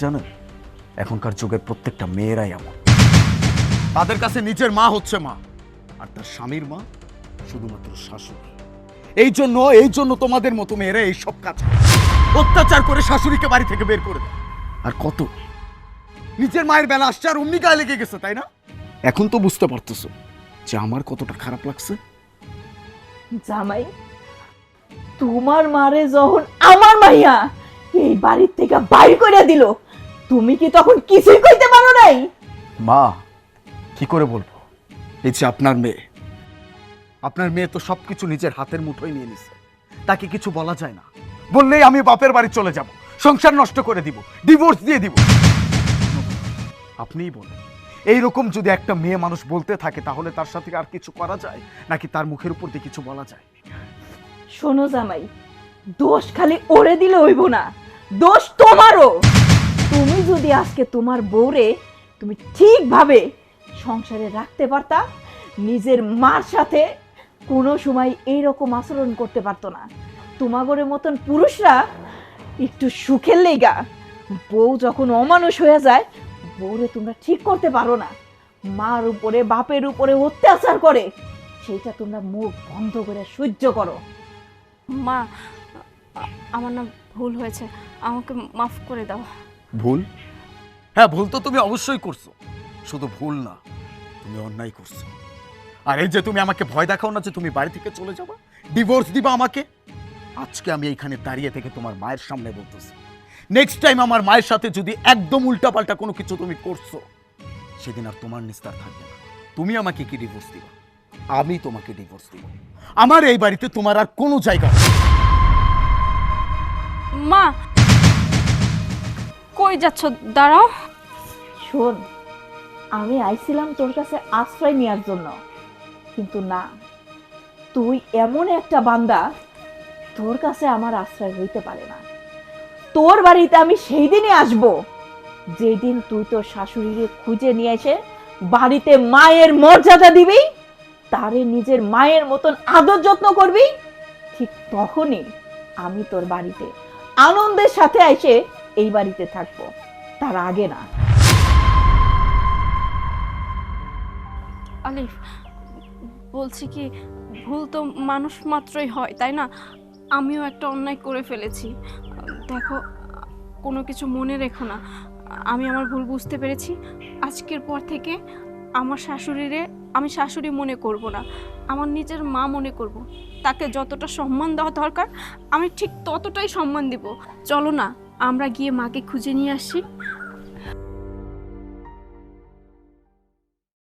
জানেন এখনকার যুগের প্রত্যেকটা মেয়েরাই এমন, তাদের কাছে নিজের মা হচ্ছে মা আর তার স্বামীর মা শুধুমাত্র শাশুড়ি। এই জন্য তোমাদের মতো মেয়েরা এই সব কাজ করে। অত্যাচার করে শাশুড়িকে বাড়ি থেকে বের করে দেয়। আর কত নিজের মায়ের বেলা আসছে আর অমনি গায়ে লেগে গেছে, তাই না? এখন তো বুঝতে পারতেছো যে আমার কতটা খারাপ লাগছে। জামাই, তোমার মারে যখন আমার মাইয়া এই বাড়ির থেকে বাইর করে দিল, তুমি কি তখন কিছুই কইতে পারো নাই? মা কি করে বলবো, এই যে আপনার মেয়ে তো সবকিছু নিজের হাতের মুঠোয় নিয়ে নিছে, তাকে কিছু বলা যায় না। বললেই আমি বাপের বাড়ি চলে যাব, সংসার নষ্ট করে দিব, ডিভোর্স দিয়ে দিব। আপনিই বলেন, এইরকম যদি একটা মেয়ে মানুষ বলতে থাকে তাহলে তার সাথে আর কিছু করা যায় নাকি তার মুখের উপর দিয়ে কিছু বলা যায়? শোনো জামাই, দোষ খালি ওরে দিলে হইব না, দোষ তোমারও। তুমি যদি আজকে তোমার বউরে তুমি ঠিকভাবে সংসারে রাখতে পারতা, নিজের মার সাথে কোনো সময় এইরকম আচরণ করতে পারতো না। তোমাগরের মতন পুরুষরা একটু সুখের লেগা বউ যখন অমানুষ হয়ে যায়, বউরে তোমরা ঠিক করতে পারো না। মার উপরে বাপের উপরে অত্যাচার করে, সেইটা তোমরা মুখ বন্ধ করে সহ্য করো। মা, আমার না ভুল হয়েছে, আমাকে মাফ করে দাও। ভুল? হ্যাঁ, ভুল তো তুমি অবশ্যই করছো। শুধু ভুল না, তুমি অন্যায় করছো। আর এই যে তুমি আমাকে ভয় দেখাও না যে তুমি বাড়ি থেকে চলে যাবা, ডিভোর্স দিবা আমাকে, আজকে আমি এইখানে দাঁড়িয়ে থেকে তোমার মায়ের সামনে বলতেছি, নেক্সট টাইম আমার মায়ের সাথে যদি একদম উল্টাপাল্টা কোনো কিছু তুমি করছো, সেদিন আর তোমার নিস্তার থাকবে না। তুমি আমাকে কি ডিভোর্স দিবা? আমি তোমাকে ডিভোর্স দিব। আমার এই বাড়িতে তোমার আর কোনো জায়গা নেই। মা, কই যাচ্ছ? দাঁড়াও। শোন, আমি আইছিলাম তোর কাছে আশ্রয় নেওয়ার জন্য, কিন্তু না, তুই এমন একটা বান্দা, তোর কাছে আমার আশ্রয় হইতে পারে না। তোর বাড়িতে আমি সেই দিনই আসবো যেদিন তুই তোর শাশুড়িকে খুঁজে নিয়ে এসে বাড়িতে মায়ের মর্যাদা দিবি, তারে নিজের মায়ের মতন আদর যত্ন করবি। ঠিক তখনই আমি তোর বাড়িতে আনন্দের সাথে এসে এই বাড়িতে থাকবো, তার আগে না। আলিফ, বলছি কি, ভুল তো মানুষ মাত্রই হয়, তাই না? আমিও একটা অন্যায় করে ফেলেছি। দেখো, কোনো কিছু মনে রেখো না। আমি আমার ভুল বুঝতে পেরেছি। আজকের পর থেকে আমার শাশুড়িরে আমি শাশুড়ি মনে করব না, আমার নিজের মা মনে করব। তাকে যতটা সম্মান দেওয়া দরকার আমি ঠিক ততটাই সম্মান দেব। চলো না, আমরা গিয়ে মাকে খুঁজে নিয়ে আসি।